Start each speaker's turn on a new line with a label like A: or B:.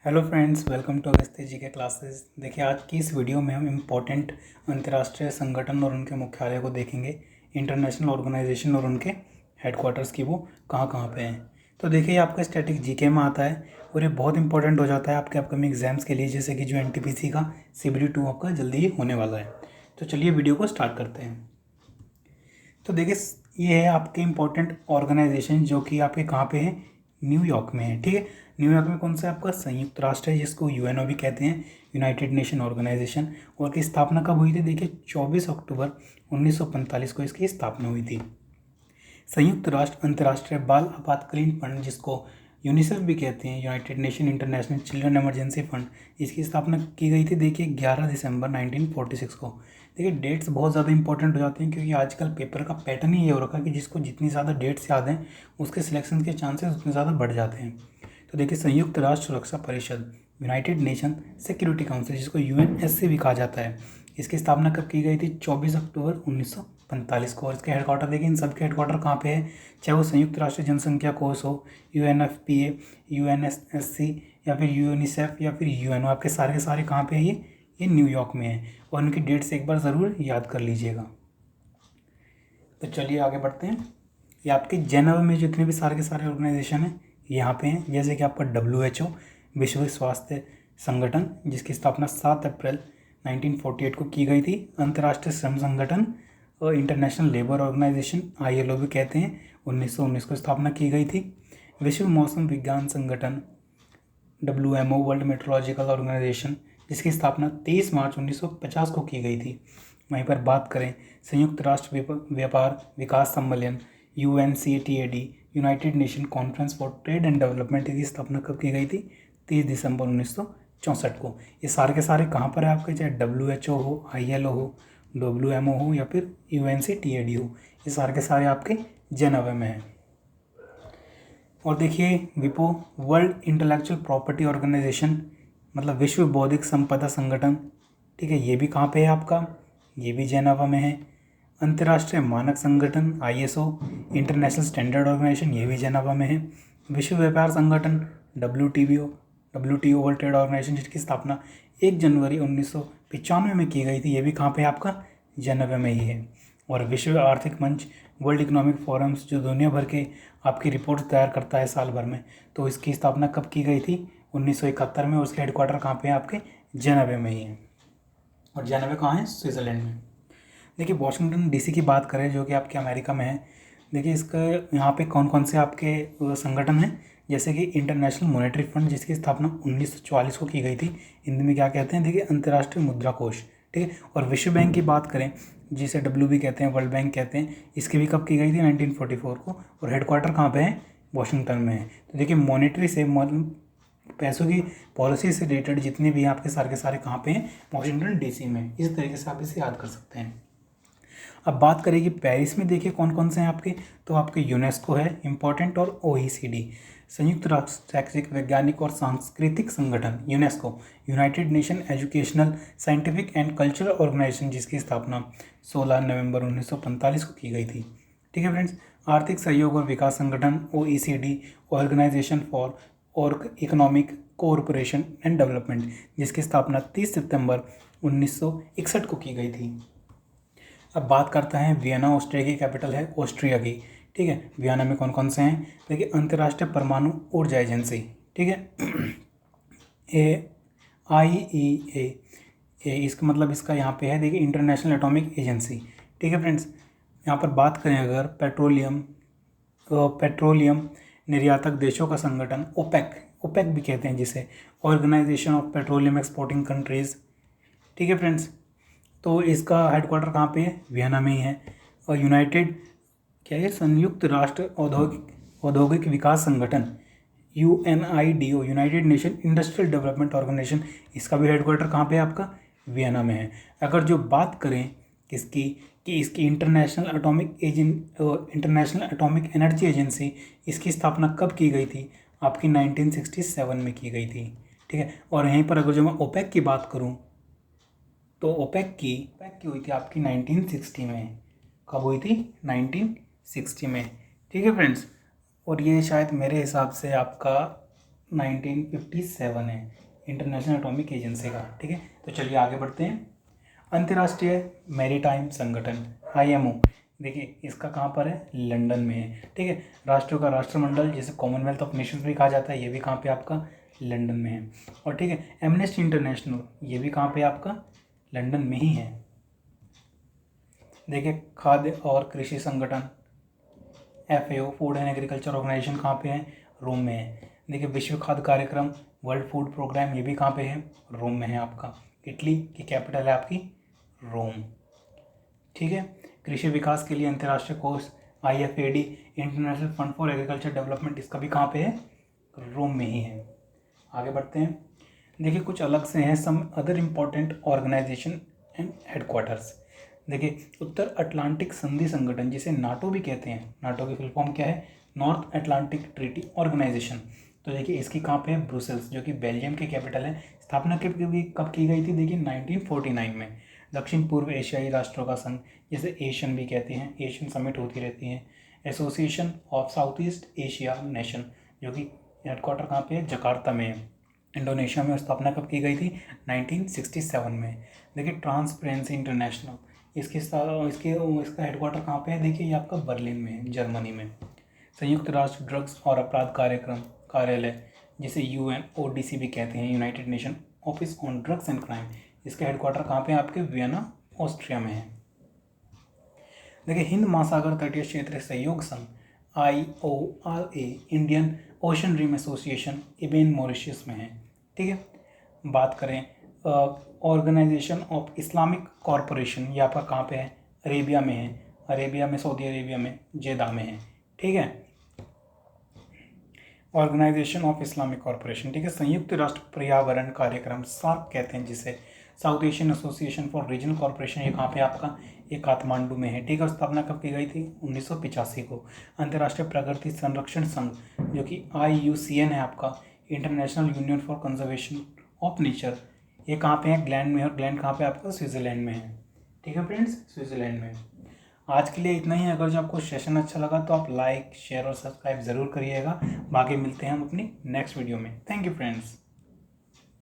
A: Hello friends, welcome to Agastya ji के classes. देखिए, आज की इस वीडियो में हम इम्पोर्टेंट अंतर्राष्ट्रीय संगठन और उनके मुख्यालय को देखेंगे। इंटरनेशनल ऑर्गेनाइजेशन और उनके हेडक्वार्टर्स की वो कहाँ कहाँ पे हैं। तो देखिए, ये आपका स्टैटिक जीके में आता है और ये बहुत इंपॉर्टेंट हो जाता है आपके अपकमिंग एग्जाम्स के लिए, जैसे कि जो एनटीपीसी का CBD 2 आपका जल्दी ही होने वाला है। तो चलिए वीडियो को स्टार्ट करते हैं। तो देखिए, ये है आपके इम्पोर्टेंट ऑर्गेनाइजेशन जो कि आपके कहाँ पे है, न्यूयॉर्क में है। ठीक है, न्यूयॉर्क में कौन सा आपका संयुक्त राष्ट्र है, जिसको यूएनओ भी कहते हैं, यूनाइटेड नेशन ऑर्गेनाइजेशन। और की स्थापना कब हुई थी? देखिए, 24 अक्टूबर 1945 को इसकी स्थापना हुई थी। संयुक्त राष्ट्र अंतर्राष्ट्रीय बाल आपातकालीन फंड, जिसको यूनिसेफ भी कहते हैं, United nation international children emergency fund, इसकी स्थापना की गई थी देखिए 11 दिसंबर 1946 को। देखिए, डेट्स बहुत ज़्यादा इंपॉर्टेंट हो जाते हैं क्योंकि आजकल पेपर का पैटर्न ही ये हो रखा है कि जिसको जितनी ज़्यादा डेट्स याद हैं उसके सिलेक्शन के चांसेस उतने ज़्यादा बढ़ जाते हैं। तो देखिए, संयुक्त राष्ट्र सुरक्षा परिषद, यूनाइटेड नेशन सिक्योरिटी काउंसिल, जिसको यूएनएससी भी कहा जाता है, इसकी स्थापना कब की गई थी? 24 अक्टूबर 1945 को। और इसके हेडक्वार्टर देखिए, इन सबके हेडक्वार्टर कहाँ पे है, चाहे वो संयुक्त राष्ट्र जनसंख्या कोष हो, UNFPA, UNSC या फिर यूनिसेफ या फिर यूएनओ, आपके सारे के सारे कहाँ पे है? ये न्यूयॉर्क में है। और उनकी डेट्स एक बार ज़रूर याद कर लीजिएगा। तो चलिए आगे बढ़ते हैं। ये आपके जेनेवा में जितने भी सारे के सारे ऑर्गेनाइजेशन हैं यहाँ पे हैं, जैसे कि आपका WHO, विश्व स्वास्थ्य संगठन, जिसकी स्थापना 7 अप्रैल 1948 को की गई थी। अंतर्राष्ट्रीय श्रम संगठन और इंटरनेशनल लेबर ऑर्गेनाइजेशन, ILO भी कहते हैं, 1919 को स्थापना की गई थी। विश्व मौसम विज्ञान संगठन, WMO, वर्ल्ड मेट्रोलॉजिकल ऑर्गेनाइजेशन, जिसकी स्थापना 23 मार्च 1950 को की गई थी। वहीं पर बात करें संयुक्त राष्ट्र व्यापार विकास सम्मेलन, UNCTAD, United nation conference for trade and development, की स्थापना कब की गई थी? 30 दिसंबर 1964 को। ये सारे के सारे कहाँ पर है आपके, चाहे WHO हो, ILO हो, WMO हो या फिर UNCTAD हो, ये सारे के सारे आपके जेनेवा में हैं। और देखिए, विपो, वर्ल्ड इंटेलेक्चुअल प्रॉपर्टी ऑर्गेनाइजेशन, मतलब विश्व बौद्धिक संपदा संगठन, ठीक है, ये भी कहाँ पे है आपका? ये भी जेनेवा में है। अंतर्राष्ट्रीय मानक संगठन, ISO, इंटरनेशनल स्टैंडर्ड ऑर्गेनाइजेशन, ये भी जेनेवा में है। विश्व व्यापार संगठन, WTO, वर्ल्ड ट्रेड ऑर्गेनाइजेशन, जिसकी स्थापना 1 जनवरी 1995 में की गई थी, ये भी कहाँ पे आपका? जेनेवा में ही है। और विश्व आर्थिक मंच, वर्ल्ड इकोनॉमिक फोरम्स, जो दुनिया भर के आपकी रिपोर्ट तैयार करता है साल भर में, तो इसकी स्थापना कब की गई थी? 1971 में। उसके हेडक्वार्टर कहाँ पे है आपके? जेनेवा में ही है। और जेनेवा कहाँ है? स्विट्ज़रलैंड में। देखिए, वॉशिंगटन DC की बात करें, जो कि आपके अमेरिका में है। देखिए, इसका यहाँ पे कौन कौन से आपके संगठन हैं, जैसे कि इंटरनेशनल मॉनेटरी फंड, जिसकी स्थापना 1944 को की गई थी। हिंदी में क्या कहते हैं? देखिए, अंतर्राष्ट्रीय मुद्रा कोष। ठीक है। और विश्व बैंक की बात करें, जिसे W भी कहते हैं, वर्ल्ड बैंक कहते हैं, इसकी भी कब की गई थी? 1944 को। और हेडक्वार्टर कहाँ पे है? वॉशिंगटन में है। तो देखिए, मॉनेटरी से पैसों की पॉलिसी से रिलेटेड जितने भी आपके सारे के सारे कहाँ पे हैं? वॉशिंगटन DC में। इस तरीके से आप इसे याद कर सकते हैं। अब बात करेंगे पेरिस में, देखिए कौन कौन से हैं आपके, तो आपके यूनेस्को है इंपॉर्टेंट, और OECD, संयुक्त राष्ट्र शैक्षिक वैज्ञानिक और सांस्कृतिक संगठन, UNESCO, United Nation Educational Scientific and Cultural Organization, जिसकी स्थापना 16 नवंबर 1945 को की गई थी। ठीक है फ्रेंड्स। आर्थिक सहयोग और विकास संगठन, OECD, ऑर्गेनाइजेशन फॉर और इकोनॉमिक कोऑपरेशन एंड डेवलपमेंट, जिसकी स्थापना 30 सितंबर 1961 को की गई थी। अब बात करते हैं वियना, ऑस्ट्रिया की कैपिटल है ऑस्ट्रिया की। ठीक है, वियना में कौन कौन से हैं? देखिए, अंतर्राष्ट्रीय परमाणु ऊर्जा एजेंसी, ठीक है, IAEA, इसका मतलब इसका यहाँ पे है, देखिए, इंटरनेशनल एटॉमिक एजेंसी। ठीक है फ्रेंड्स। यहाँ पर बात करें अगर पेट्रोलियम निर्यातक देशों का संगठन, ओपेक भी कहते हैं जिसे, Organization of Petroleum Exporting Countries. ठीक है फ्रेंड्स। तो इसका हेडक्वार्टर कहाँ पे है? वियना में ही है। और क्या है, संयुक्त राष्ट्र औद्योगिक विकास संगठन, UNIDO, United Nation Industrial Development Organization, इसका भी हेडक्वार्टर कहाँ पे है आपका? वियना में है। अगर जो बात करें किसकी, कि इसकी इंटरनेशनल एटॉमिक एनर्जी एजेंसी, इसकी स्थापना कब की गई थी? आपकी 1967 में की गई थी। ठीक है। और यहीं पर अगर जो मैं ओपेक की बात करूँ, तो ओपेक की हुई थी आपकी 1960 में। कब हुई थी? 1960 में। ठीक है फ्रेंड्स। और ये शायद मेरे हिसाब से आपका 1957 है इंटरनेशनल एटॉमिक एजेंसी का। ठीक है, तो चलिए आगे बढ़ते हैं। अंतर्राष्ट्रीय मैरीटाइम संगठन IMO, देखिए इसका कहाँ पर है, लंदन में है। ठीक है, राष्ट्रों का राष्ट्रमंडल जिसे कॉमनवेल्थ ऑफ नेशंस भी कहा जाता है, ये भी कहाँ पे आपका लंदन में है। और ठीक है, एमनेस्टी इंटरनेशनल, ये भी कहाँ पे आपका लंदन में ही है। देखिए खाद्य और कृषि संगठन FAO, Food and Agriculture Organization, कहाँ पे है, रोम में है। देखिए विश्व खाद्य कार्यक्रम, वर्ल्ड फूड प्रोग्राम, ये भी कहाँ पे है, रोम में है आपका। इटली की कैपिटल है आपकी रोम। ठीक है, कृषि विकास के लिए अंतर्राष्ट्रीय कोष IFAD, international fund for agriculture development, इसका भी कहाँ पे है, रोम में ही है। आगे बढ़ते हैं। देखिए कुछ अलग से हैं some other important organization and headquarters. देखिए उत्तर अटलांटिक संधि संगठन, जिसे नाटो भी कहते हैं, नाटो की फुल फॉर्म क्या है, नॉर्थ अटलांटिक ट्रीटी ऑर्गेनाइजेशन। तो देखिए इसकी कहाँ पे है, ब्रुसेल्स, जो कि बेल्जियम की कैपिटल है। स्थापना कब की गई थी, देखिए 1949 में। दक्षिण पूर्व एशियाई राष्ट्रों का संघ, जिसे एशियन भी कहते हैं, एशियन समिट होती रहती है। Association of south east Asia nation, जो कि हेडक्वार्टर कहाँ पे है, जकार्ता में है, इंडोनेशिया में। स्थापना कब की गई थी, 1967 में। देखिए ट्रांसपेरेंसी इंटरनेशनल, इसका हेडक्वार्टर कहाँ पे है, देखिए ये आपका बर्लिन में है, जर्मनी में। संयुक्त राष्ट्र ड्रग्स और अपराध कार्यक्रम कार्यालय, जिसे UNODC भी कहते हैं, United nation office on drugs and crime, इसका हेडक्वार्टर कहाँ पे है, आपके वियना ऑस्ट्रिया में है। देखिए हिंद महासागर तटीय क्षेत्र सहयोग संघ IORA, Indian Ocean Rim Association, Ebene Mauritius में है। ठीक है, बात करें ऑर्गेनाइजेशन ऑफ इस्लामिक कॉरपोरेशन, ये आपका कहाँ पे है, अरेबिया में है, अरेबिया में, सऊदी अरेबिया में, जेदा में है। ठीक है, ऑर्गेनाइजेशन ऑफ इस्लामिक कॉरपोरेशन। ठीक है, संयुक्त राष्ट्र पर्यावरण कार्यक्रम SARC कहते हैं जिसे, south Asian association for regional corporation, ये कहाँ पे आपका, ये काठमांडू में है। ठीक है, स्थापना कब की गई थी, 1985 को। अंतर्राष्ट्रीय प्रकृति संरक्षण संघ, जो कि IUCN है आपका, international union for conservation of nature, ये कहाँ पे है, ग्लैंड में, और ग्लैंड कहाँ पे आपका, स्विट्जरलैंड में है। ठीक है फ्रेंड्स, स्विट्जरलैंड में। आज के लिए इतना ही। अगर जो आपको सेशन अच्छा लगा तो आप लाइक, शेयर और सब्सक्राइब ज़रूर करिएगा। बाकी मिलते हैं हम अपनी नेक्स्ट वीडियो में। Thank you friends.